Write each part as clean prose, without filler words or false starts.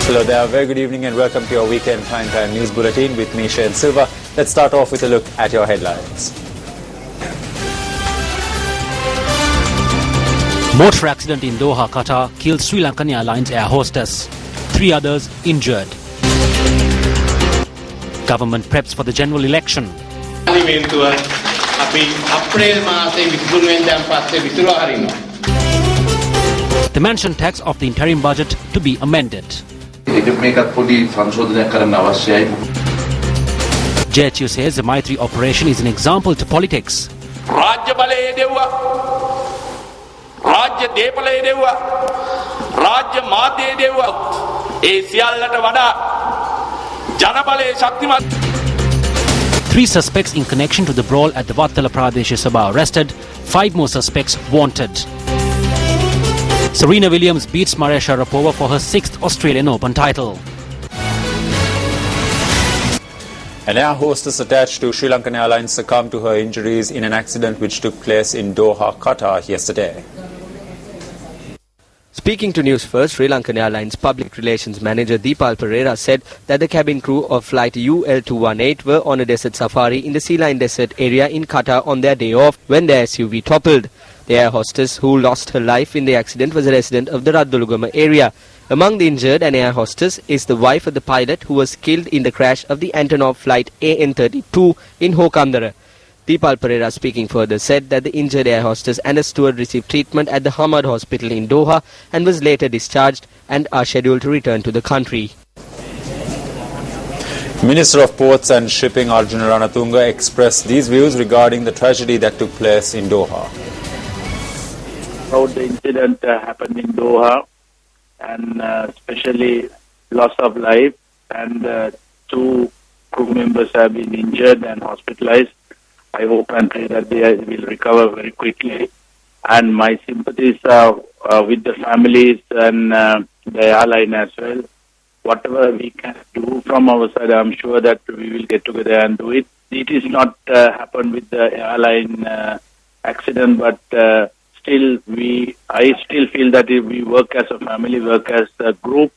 Hello there, very good evening and welcome to your weekend primetime news bulletin with me, Shane Silva. Let's start off with a look at your headlines. Motor accident in Doha, Qatar killed Sri Lankan Airlines air hostess. 3 others injured. Government preps for the general election. The mentioned tax of the interim budget to be amended. JHU says the Maitri operation is an example to politics. Three suspects in connection to the brawl at the Vattala Pradesh Sabha arrested, 5 more suspects wanted. Serena Williams beats Maria Sharapova for her 6th Australian Open title. An air hostess attached to Sri Lankan Airlines succumbed to her injuries in an accident which took place in Doha, Qatar yesterday. Speaking to Newsfirst, Sri Lankan Airlines Public Relations Manager Deepal Pereira said that the cabin crew of flight UL218 were on a desert safari in the Sea Line Desert area in Qatar on their day off when the SUV toppled. The air hostess who lost her life in the accident was a resident of the Raddulugama area. Among the injured, an air hostess is the wife of the pilot who was killed in the crash of the Antonov flight AN32 in Hokandara. Deepal Pereira speaking further said that the injured air hostess and a steward received treatment at the Hamad Hospital in Doha and was later discharged and are scheduled to return to the country. Minister of Ports and Shipping Arjuna Ranatunga expressed these views regarding the tragedy that took place in Doha. How the incident happened in Doha, and especially loss of life, and 2 crew members have been injured and hospitalized. I hope and pray that they will recover very quickly. And my sympathies are with the families and the airline as well. Whatever we can do from our side, I'm sure that we will get together and do it. It is not happened with the airline accident, but I still feel that if we work as a family, work as a group,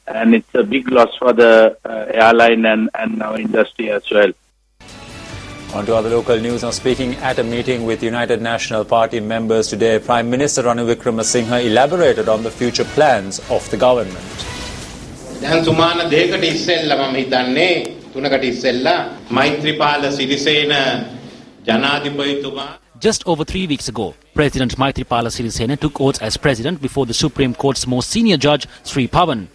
and it's a big loss for the airline and our industry as well. On to other local news. Now, speaking at a meeting with United National Party members today, Prime Minister Ranil Wickremesinghe elaborated on the future plans of the government. Just over 3 weeks ago, President Maithripala Sirisena took oath as president before the Supreme Court's most senior judge, Sri Pawan.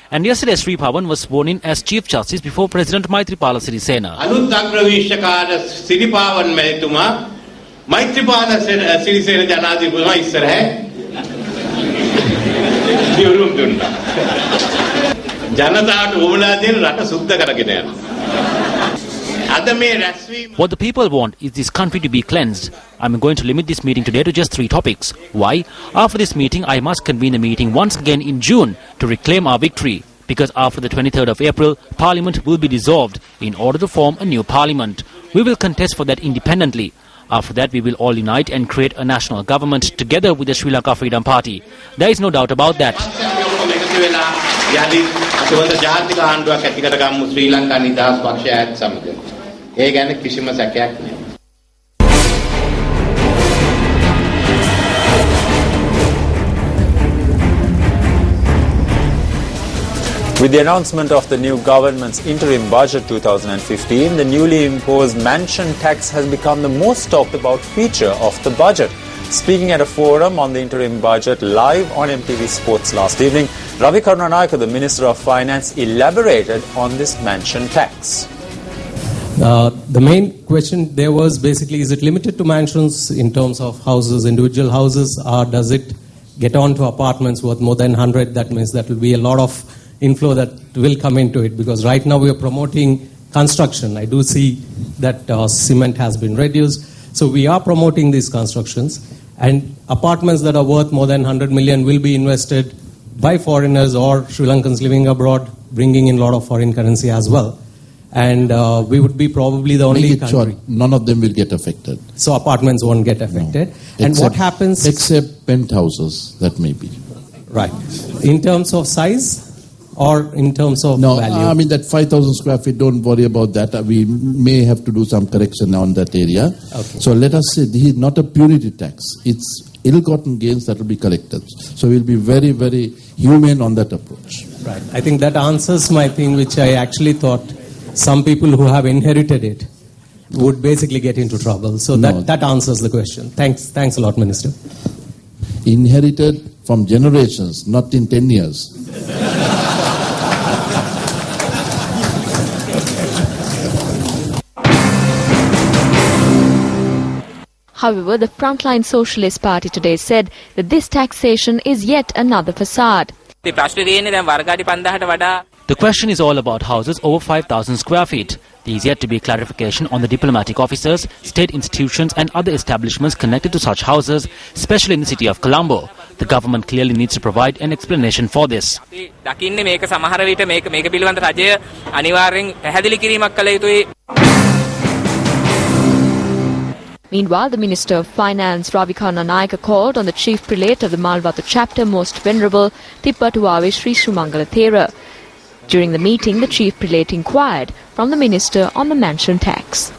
And yesterday, Sri Pawan was sworn in as Chief Justice before President Maithripala Sirisena. Anuth Agravishakara Sri Pawan Maituma, Maithripala Sirisena Janadipuma Isra Yurum Dunda. Janata Uladin Rata Sutta Karagina. What the people want is this country to be cleansed. I'm going to limit this meeting today to just 3 topics. Why? After this meeting, I must convene a meeting once again in June to reclaim our victory. Because after the 23rd of April, Parliament will be dissolved in order to form a new Parliament. We will contest for that independently. After that, we will all unite and create a national government together with the Sri Lanka Freedom Party. There is no doubt about that. With the announcement of the new government's interim budget 2015, the newly imposed mansion tax has become the most talked about feature of the budget. Speaking at a forum on the interim budget live on MTV Sports last evening, Ravi Karunanayake, the Minister of Finance, elaborated on this mansion tax. The main question there was basically, is it limited to mansions in terms of houses, individual houses, or does it get on to apartments worth more than 100? That means that will be a lot of inflow that will come into it, because right now we are promoting construction. I do see that cement has been reduced. So we are promoting these constructions, and apartments that are worth more than 100 million will be invested by foreigners or Sri Lankans living abroad, bringing in a lot of foreign currency as well. And we would be probably the only country. Sure, none of them will get affected. So apartments won't get affected. No. And what happens? Except penthouses, that may be. Right. In terms of size? or in terms of No, value? I mean that 5,000 square feet, don't worry about that. We may have to do some correction on that area. Okay. So let us say this is not a purity tax. It's ill-gotten gains that will be collected. So we'll be very, very humane on that approach. Right. I think that answers my thing, which I actually thought some people who have inherited it would basically get into trouble. So No. that answers the question. Thanks a lot, Minister. Inherited from generations, not in 10 years. However, the Frontline Socialist Party today said that this taxation is yet another facade. The question is all about houses over 5,000 square feet. There is yet to be clarification on the diplomatic officers, state institutions and other establishments connected to such houses, especially in the city of Colombo. The government clearly needs to provide an explanation for this. Meanwhile, the Minister of Finance Ravikana Naika called on the Chief Prelate of the Malwatu chapter, Most Venerable Tippatuwave Sri Sumangala Thera. During the meeting, the Chief Prelate inquired from the Minister on the mansion tax.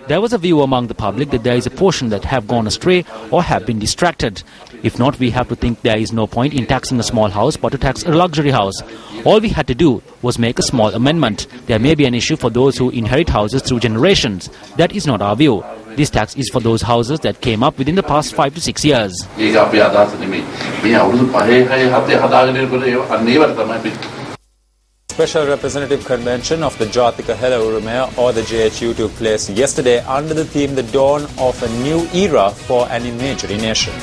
There was a view among the public that there is a portion that have gone astray or have been distracted. If not, we have to think there is no point in taxing a small house but to tax a luxury house. All we had to do was make a small amendment. There may be an issue for those who inherit houses through generations. That is not our view. This tax is for those houses that came up within the past 5 to 6 years. Special Representative Convention of the Jatika Hela Urumaya or the JHU took place yesterday under the theme The Dawn of a New Era for an Imagery Nation.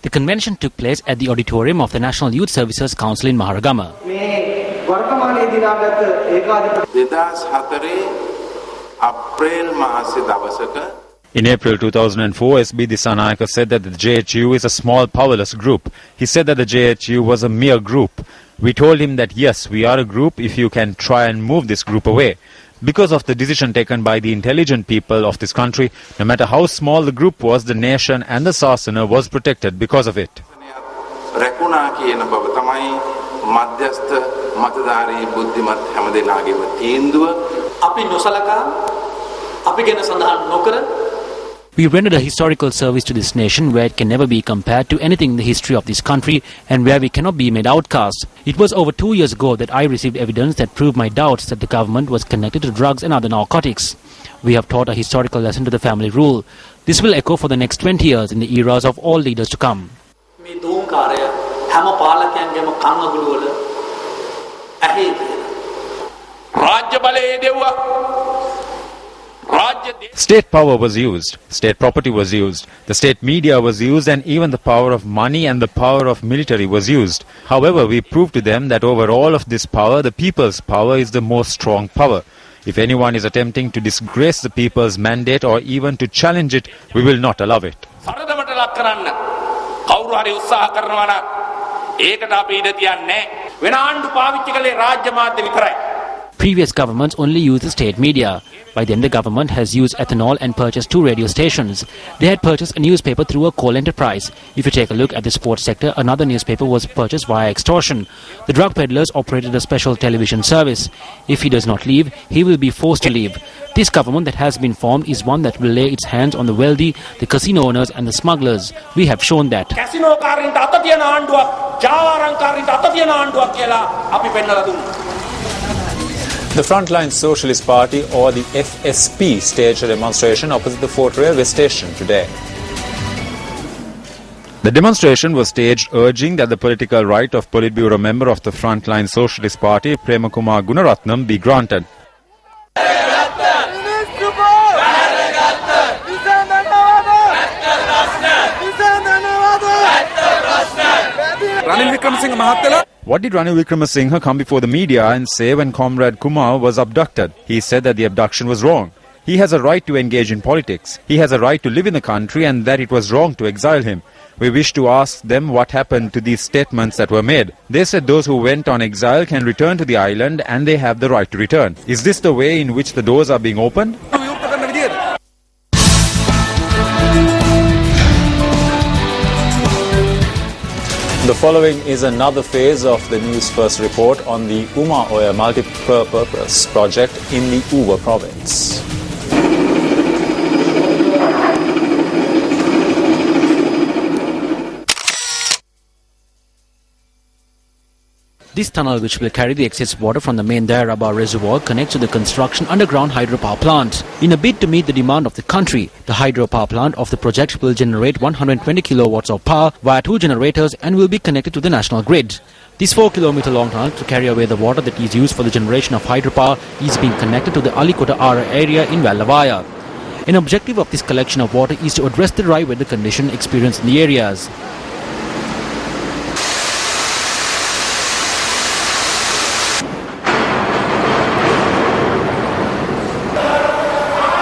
The convention took place at the auditorium of the National Youth Services Council in Maharagama. In April 2004, SB Disanayaka said that the JHU is a small, powerless group. He said that the JHU was a mere group. We told him that yes, we are a group if you can try and move this group away. Because of the decision taken by the intelligent people of this country, no matter how small the group was, the nation and the Sasana was protected because of it. We rendered a historical service to this nation where it can never be compared to anything in the history of this country and where we cannot be made outcast. It was over 2 years ago that I received evidence that proved my doubts that the government was connected to drugs and other narcotics. We have taught a historical lesson to the family rule. This will echo for the next 20 years in the eras of all leaders to come. State power was used, state property was used, the state media was used, and even the power of money and the power of military was used. However, we proved to them that over all of this power, the people's power is the most strong power. If anyone is attempting to disgrace the people's mandate or even to challenge it, we will not allow it. Previous governments only used the state media. By then, the government has used ethanol and purchased 2 radio stations. They had purchased a newspaper through a coal enterprise. If you take a look at the sports sector, another newspaper was purchased via extortion. The drug peddlers operated a special television service. If he does not leave, he will be forced to leave. This government that has been formed is one that will lay its hands on the wealthy, the casino owners and the smugglers. We have shown that. The Frontline Socialist Party or the FSP staged a demonstration opposite the Fort Railway Station today. The demonstration was staged urging that the political right of Politburo member of the Frontline Socialist Party, Premakumar Gunaratnam, be granted. What did Ranil Wickremesinghe come before the media and say when Comrade Kumar was abducted? He said that the abduction was wrong. He has a right to engage in politics. He has a right to live in the country and that it was wrong to exile him. We wish to ask them what happened to these statements that were made. They said those who went on exile can return to the island and they have the right to return. Is this the way in which the doors are being opened? The following is another phase of the Newsfirst report on the Uma Oya multi-purpose project in the Uva province. This tunnel, which will carry the excess water from the main Dayaraba reservoir, connects to the construction underground hydropower plant. In a bid to meet the demand of the country, the hydropower plant of the project will generate 120 kilowatts of power via 2 generators and will be connected to the national grid. This 4-kilometer long tunnel to carry away the water that is used for the generation of hydropower is being connected to the Alikota Ara area in Vallavaya. An objective of this collection of water is to address the dry weather condition experienced in the areas.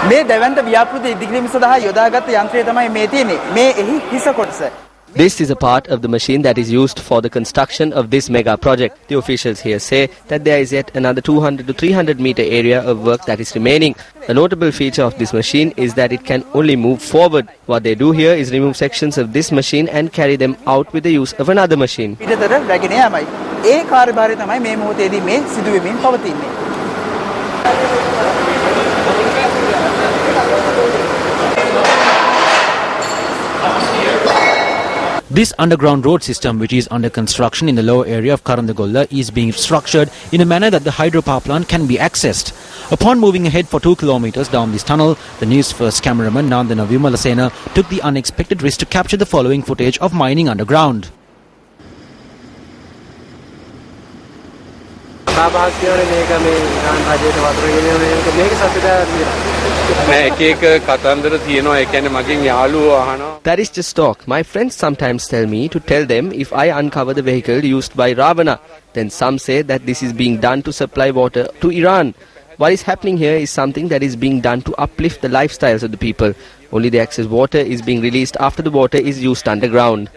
This is a part of the machine that is used for the construction of this mega project. The officials here say that there is yet another 200 to 300 meter area of work that is remaining. A notable feature of this machine is that it can only move forward. What they do here is remove sections of this machine and carry them out with the use of another machine. This underground road system, which is under construction in the lower area of Karandagolla, is being structured in a manner that the hydropower plant can be accessed. Upon moving ahead for 2 kilometers down this tunnel, the Newsfirst cameraman Nandana Vimalasena took the unexpected risk to capture the following footage of mining underground. That is just talk. My friends sometimes tell me to tell them if I uncover the vehicle used by Ravana. Then some say that this is being done to supply water to Iran. What is happening here is something that is being done to uplift the lifestyles of the people. Only the excess water is being released after the water is used underground.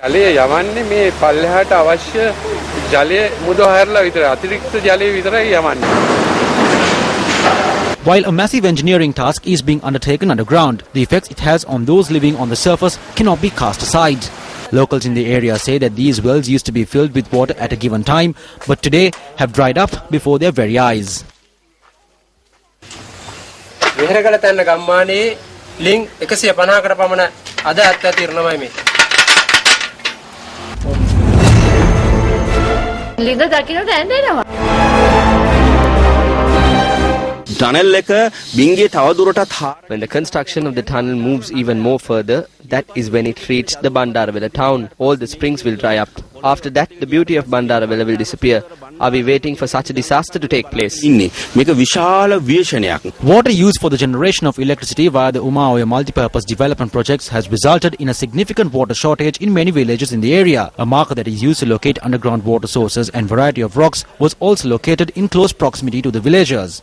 While a massive engineering task is being undertaken underground, the effects it has on those living on the surface cannot be cast aside. Locals in the area say that these wells used to be filled with water at a given time, but today have dried up before their very eyes. When the construction of the tunnel moves even more further, that is when it reaches the Bandaravela town. All the springs will dry up. After that, the beauty of Bandaravela will disappear. Are we waiting for such a disaster to take place? Water used for the generation of electricity via the Uma Oya multi-purpose development projects has resulted in a significant water shortage in many villages in the area. A marker that is used to locate underground water sources and variety of rocks was also located in close proximity to the villagers.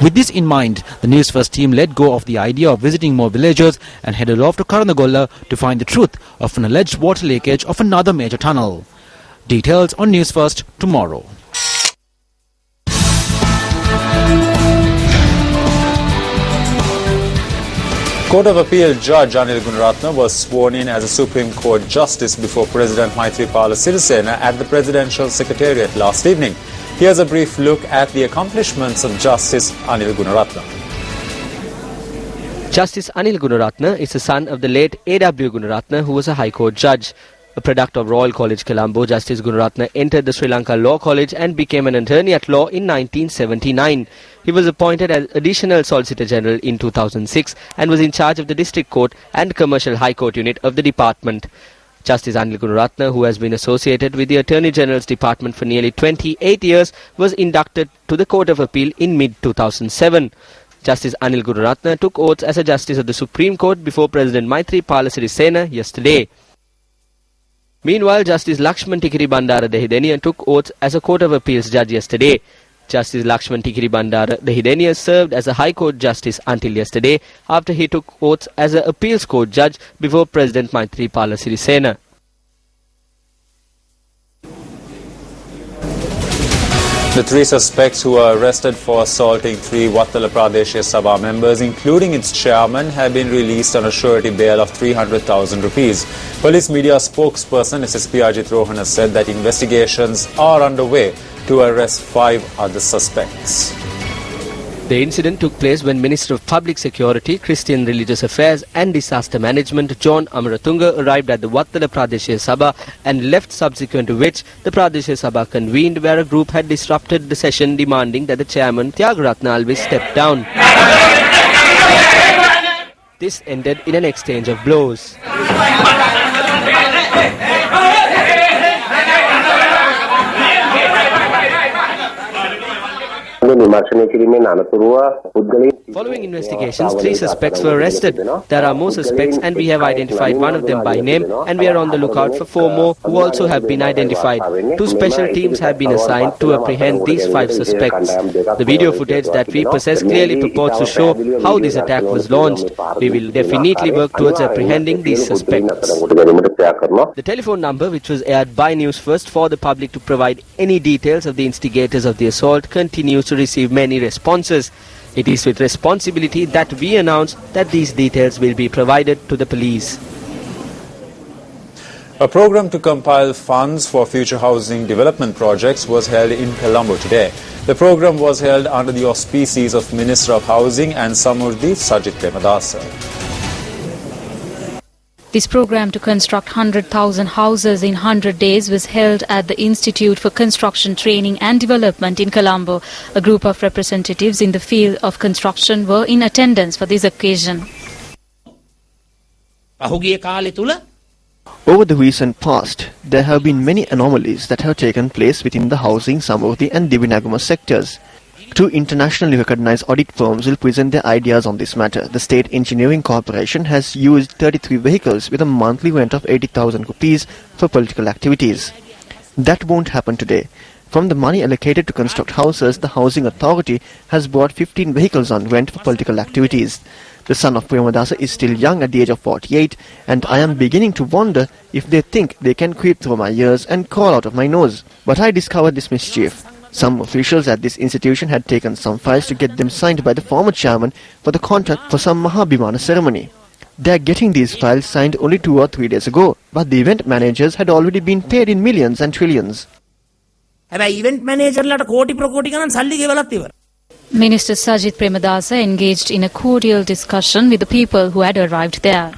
With this in mind, the Newsfirst team let go of the idea of visiting more villagers and headed off to Karandagolla to find the truth of an alleged water leakage of another major tunnel. Details on Newsfirst tomorrow. Court of Appeal Judge Anil Gunaratne was sworn in as a Supreme Court Justice before President Maithripala Sirisena at the Presidential Secretariat last evening. Here's a brief look at the accomplishments of Justice Anil Gunaratne. Justice Anil Gunaratne is the son of the late A.W. Gunaratne, who was a High Court judge. A product of Royal College Colombo, Justice Gunaratne entered the Sri Lanka Law College and became an attorney at law in 1979. He was appointed as Additional Solicitor General in 2006 and was in charge of the District Court and Commercial High Court Unit of the department. Justice Anil Gunaratne, who has been associated with the Attorney General's Department for nearly 28 years, was inducted to the Court of Appeal in mid-2007. Justice Anil Gunaratne took oath as a Justice of the Supreme Court before President Maithripala Sirisena yesterday. Meanwhile, Justice Lakshman Tikiri Bandara Dehideniya took oath as a Court of Appeals judge yesterday. Justice Lakshman Tikiri Bandara Dehideniya served as a High Court Justice until yesterday after he took oaths as an Appeals Court Judge before President Maithripala Sirisena. The three suspects who were arrested for assaulting three Wattala Pradeshya Sabha members, including its chairman, have been released on a surety bail of 300,000 rupees. Police media spokesperson SSP Ajit Rohana said that investigations are underway to arrest 5 other suspects. The incident took place when Minister of Public Security, Christian Religious Affairs and Disaster Management John Amaratunga arrived at the Wattala Pradeshya Sabha and left, subsequent to which the Pradeshya Sabha convened, where a group had disrupted the session demanding that the chairman Tyagaratna Alvis step down. This ended in an exchange of blows. Following investigations, 3 suspects were arrested. There are more suspects and we have identified one of them by name, and we are on the lookout for 4 more who also have been identified. 2 special teams have been assigned to apprehend these 5 suspects. The video footage that we possess clearly purports to show how this attack was launched. We will definitely work towards apprehending these suspects. The telephone number, which was aired by Newsfirst for the public to provide any details of the instigators of the assault, continues to receive many responses. It is with responsibility that we announce that these details will be provided to the police. A program to compile funds for future housing development projects was held in Colombo today. The program was held under the auspices of Minister of Housing and Samurdhi Sajith Premadasa. This program to construct 100,000 houses in 100 days was held at the Institute for Construction Training and Development in Colombo. A group of representatives in the field of construction were in attendance for this occasion. Over the recent past, there have been many anomalies that have taken place within the housing, Samurdhi and Divinagama sectors. 2 internationally recognized audit firms will present their ideas on this matter. The State Engineering Corporation has used 33 vehicles with a monthly rent of 80,000 rupees for political activities. That won't happen today. From the money allocated to construct houses, the Housing Authority has brought 15 vehicles on rent for political activities. The son of Premadasa is still young at the age of 48, and I am beginning to wonder if they think they can creep through my ears and crawl out of my nose. But I discovered this mischief. Some officials at this institution had taken some files to get them signed by the former chairman for the contract for some Mahabhimana ceremony. They are getting these files signed only 2 or 3 days ago, but the event managers had already been paid in millions and trillions. Minister Sajith Premadasa engaged in a cordial discussion with the people who had arrived there.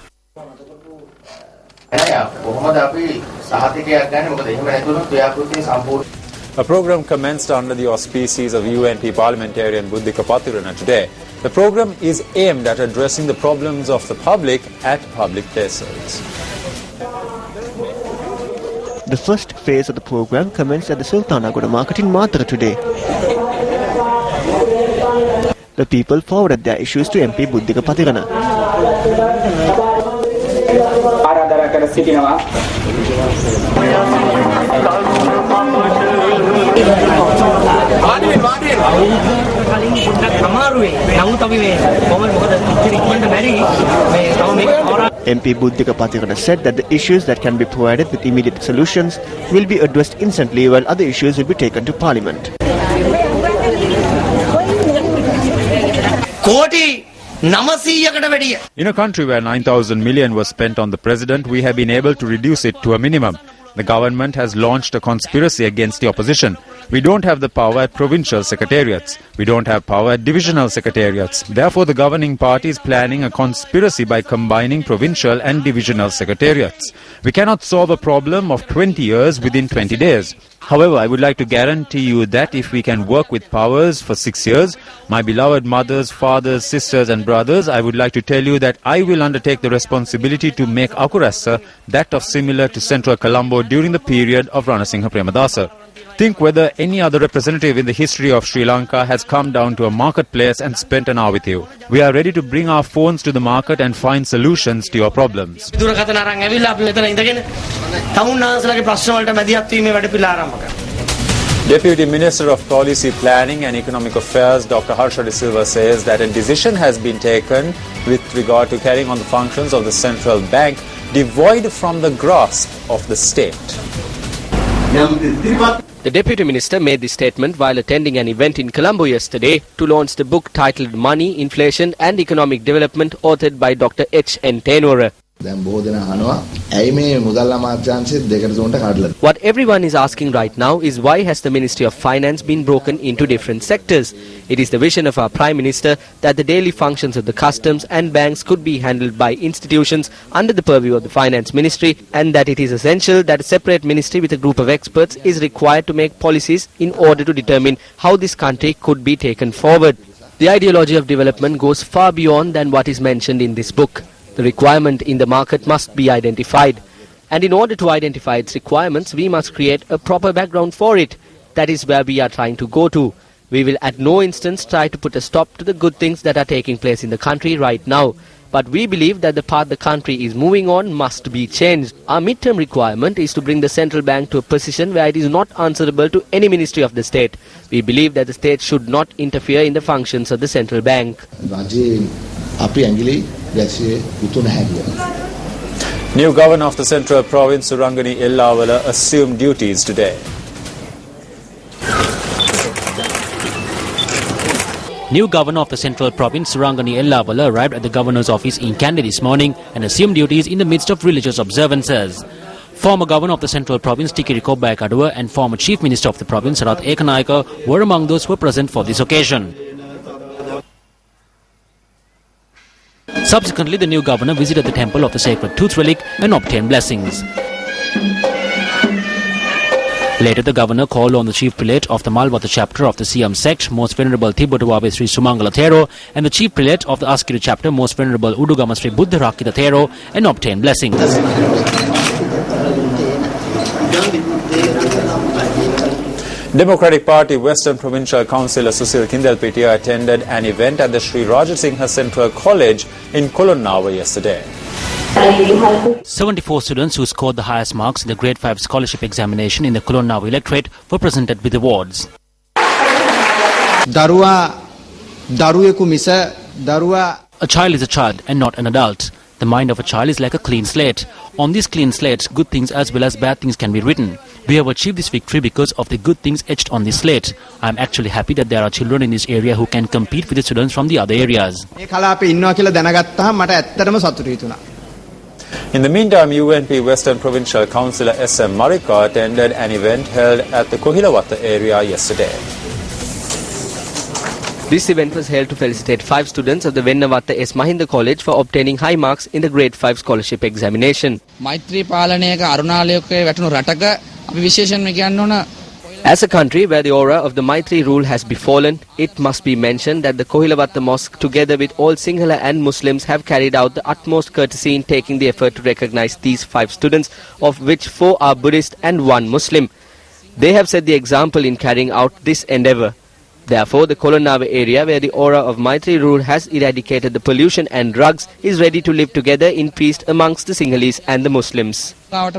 A program commenced under the auspices of UNP parliamentarian Buddhika Pathirana today. The program is aimed at addressing the problems of the public at public places. The first phase of the program commenced at the Sultanagoda market in Madra today. The people forwarded their issues to MP Buddhika Pathirana. MP Buddhika Pathirana said that the issues that can be provided with immediate solutions will be addressed instantly, while other issues will be taken to Parliament. In a country where 9,000 million was spent on the president, we have been able to reduce it to a minimum. The government has launched a conspiracy against the opposition. We don't have the power at provincial secretariats. We don't have power at divisional secretariats. Therefore, the governing party is planning a conspiracy by combining provincial and divisional secretariats. We cannot solve a problem of 20 years within 20 days. However, I would like to guarantee you that if we can work with powers for 6 years, my beloved mothers, fathers, sisters and brothers, I would like to tell you that I will undertake the responsibility to make Akurassa that of similar to Central Colombo during the period of Ranasinghe Premadasa. Think whether any other representative in the history of Sri Lanka has come down to a marketplace and spent an hour with you. We are ready to bring our phones to the market and find solutions to your problems. Deputy Minister of Policy Planning and Economic Affairs Dr. Harsha De Silva says that a decision has been taken with regard to carrying on the functions of the central bank devoid from the grasp of the state. The Deputy Minister made this statement while attending an event in Colombo yesterday to launch the book titled Money, Inflation and Economic Development, authored by Dr. H.N. Tenora. What everyone is asking right now is why has the Ministry of Finance been broken into different sectors? It is the vision of our Prime Minister that the daily functions of the customs and banks could be handled by institutions under the purview of the Finance Ministry, and that it is essential that a separate ministry with a group of experts is required to make policies in order to determine how this country could be taken forward. The ideology of development goes far beyond than what is mentioned in this book. The requirement in the market must be identified. And in order to identify its requirements, we must create a proper background for it. That is where we are trying to go to. We will at no instance try to put a stop to the good things that are taking place in the country right now. But we believe that the path the country is moving on must be changed. Our midterm requirement is to bring the central bank to a position where it is not answerable to any ministry of the state. We believe that the state should not interfere in the functions of the central bank. New Governor of the Central Province Surangani Ellawala assumed duties today. New Governor of the Central Province Surangani Ellawala arrived at the Governor's office in Kandy this morning and assumed duties in the midst of religious observances. Former Governor of the Central Province Tikiriko Bayakaduwa and former Chief Minister of the province Sarath Ekanayaka were among those who were present for this occasion. Subsequently, the new governor visited the temple of the Sacred Tooth Relic and obtained blessings. Later, the governor called on the chief prelate of the Malwata chapter of the Siam sect, Most Venerable Tibbatuwabe Sri Sumangala Thero, and the chief prelate of the Askiru chapter, Most Venerable Udugama Sri Buddha Rakita Thero, and obtained blessings. Democratic Party Western Provincial Councillor Susil Kindelpitia attended an event at the Sri Rajasingha Central College in Kolonnawa yesterday. 74 students who scored the highest marks in the Grade 5 scholarship examination in the Kolonnawa electorate were presented with awards. A child is a child and not an adult. The mind of a child is like a clean slate. On this clean slate, good things as well as bad things can be written. We have achieved this victory because of the good things etched on this slate. I am actually happy that there are children in this area who can compete with the students from the other areas. In the meantime, UNP Western Provincial Councillor S.M. Marika attended an event held at the Kohilawatha area yesterday. This event was held to felicitate 5 students of the Vennawatha S. Mahinda College for obtaining high marks in the Grade 5 scholarship examination. As a country where the aura of the Maitri rule has befallen, it must be mentioned that the Kohilawatha Mosque, together with all Sinhala and Muslims, have carried out the utmost courtesy in taking the effort to recognize these 5 students, of which 4 are Buddhist and 1 Muslim. They have set the example in carrying out this endeavor. Therefore, the Kolonnawa area, where the aura of Maitri rule has eradicated the pollution and drugs, is ready to live together in peace amongst the Sinhalese and the Muslims. An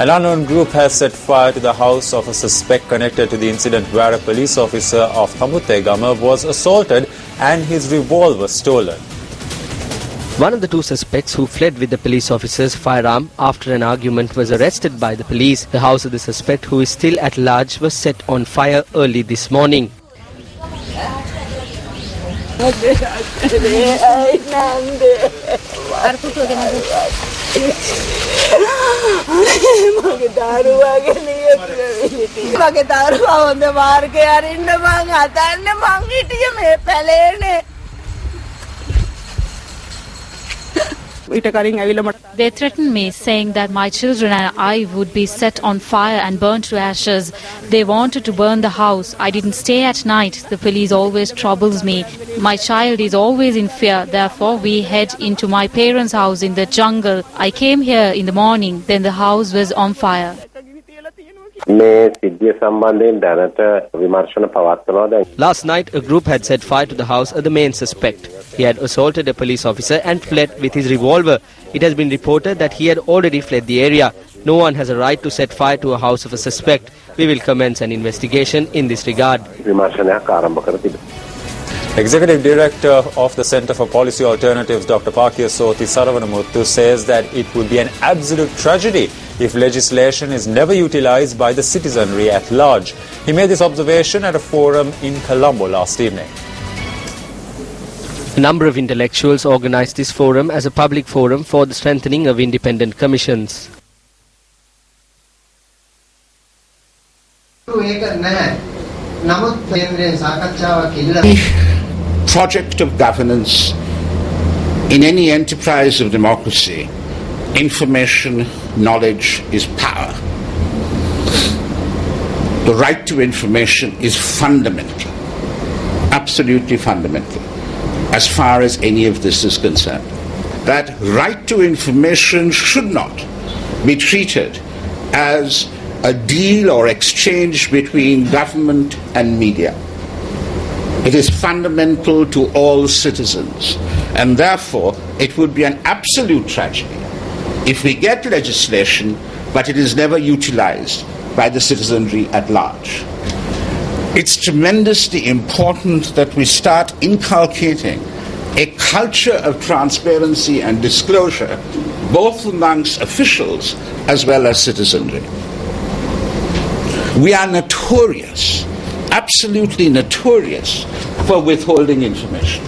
unknown group has set fire to the house of a suspect connected to the incident where a police officer of Thamuttegama was assaulted and his revolver stolen. One of the 2 suspects who fled with the police officer's firearm after an argument was arrested by the police. The house of the suspect, who is still at large, was set on fire early this morning. They threatened me, saying that my children and I would be set on fire and burnt to ashes. They wanted to burn the house. I didn't stay at night. The police always troubles me. My child is always in fear. Therefore, we head into my parents' house in the jungle. I came here in the morning. Then the house was on fire. Last night, a group had set fire to the house of the main suspect. He had assaulted a police officer and fled with his revolver. It has been reported that he had already fled the area. No one has a right to set fire to a house of a suspect. We will commence an investigation in this regard. Executive Director of the Centre for Policy Alternatives, Dr. Pakiya Sothi Saravanamuthu, says that it would be an absolute tragedy if legislation is never utilised by the citizenry at large. He made this observation at a forum in Colombo last evening. A number of intellectuals organised this forum as a public forum for the strengthening of independent commissions. Project of governance in any enterprise of democracy, information, knowledge is power. The right to information is fundamental, absolutely fundamental, as far as any of this is concerned. That right to information should not be treated as a deal or exchange between government and media. It is fundamental to all citizens, and therefore it would be an absolute tragedy if we get legislation but it is never utilized by the citizenry at large. It's tremendously important that we start inculcating a culture of transparency and disclosure, both amongst officials as well as citizenry. We are notorious, absolutely notorious, for withholding information.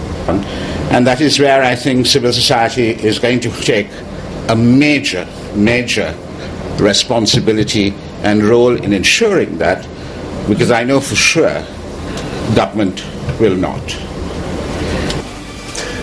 And that is where I think civil society is going to take a major responsibility and role in ensuring that, because I know for sure government will not.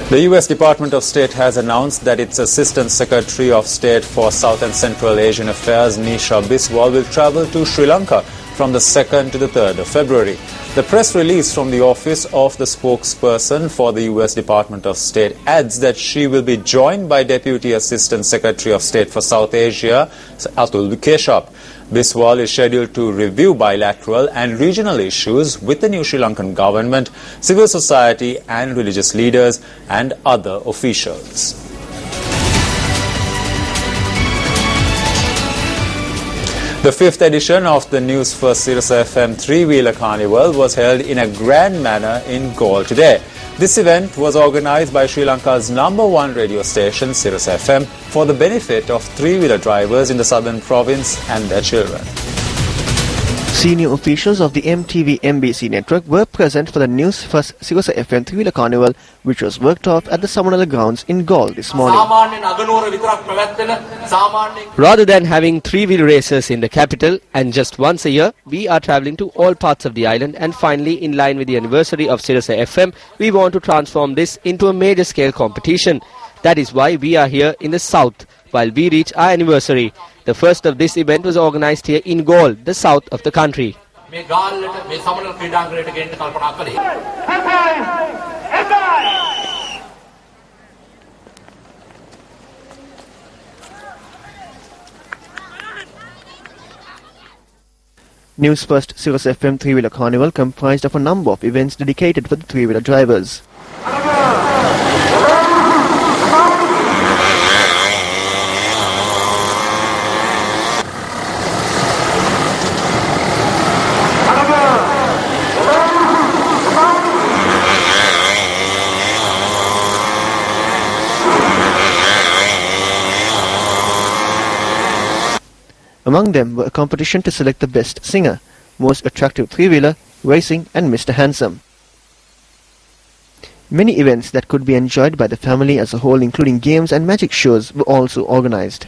The US Department of State has announced that its Assistant Secretary of State for South and Central Asian Affairs, Nisha Biswal, will travel to Sri Lanka from the 2nd to the 3rd of February. The press release from the office of the spokesperson for the US Department of State adds that she will be joined by Deputy Assistant Secretary of State for South Asia, Atul Keshap. Biswal is scheduled to review bilateral and regional issues with the new Sri Lankan government, civil society and religious leaders and other officials. The 5th edition of the Newsfirst Sirasa FM three-wheeler carnival was held in a grand manner in Galle today. This event was organised by Sri Lanka's #1 radio station, Sirasa FM, for the benefit of three-wheeler drivers in the southern province and their children. Senior officials of the MTV-MBC network were present for the Newsfirst Sirasa FM three-wheeler carnival, which was worked off at the Samanala grounds in Galle this morning. Rather than having three-wheel races in the capital and just once a year, we are travelling to all parts of the island, and finally, in line with the anniversary of Sirasa FM, we want to transform this into a major scale competition. That is why we are here in the south while we reach our anniversary. The first of this event was organised here in Galle, the south of the country. Newsfirst Sirasa FM three-wheeler carnival comprised of a number of events dedicated for the three-wheeler drivers. Among them were a competition to select the best singer, most attractive three-wheeler, racing and Mr. Handsome. Many events that could be enjoyed by the family as a whole, including games and magic shows, were also organised.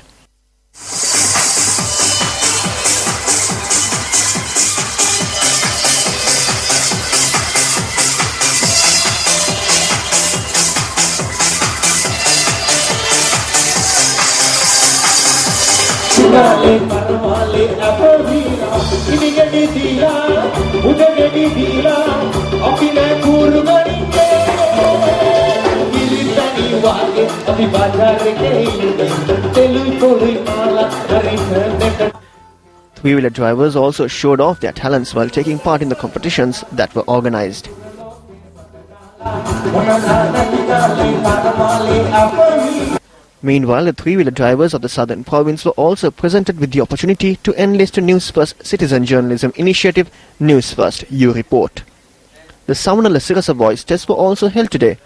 Three-wheeler drivers also showed off their talents while taking part in the competitions that were organised. Meanwhile, the three-wheeler drivers of the southern province were also presented with the opportunity to enlist to Newsfirst citizen journalism initiative, Newsfirst, you report. The Samanala Sirasa voice tests were also held today.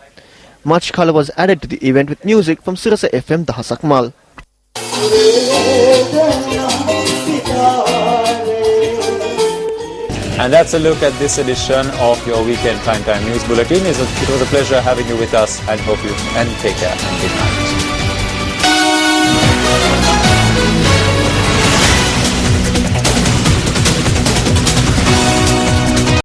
Much colour was added to the event with music from Sirasa FM Dahasakmal. And that's a look at this edition of your Weekend Primetime News Bulletin. It was a pleasure having you with us, and hope you and take care and good night.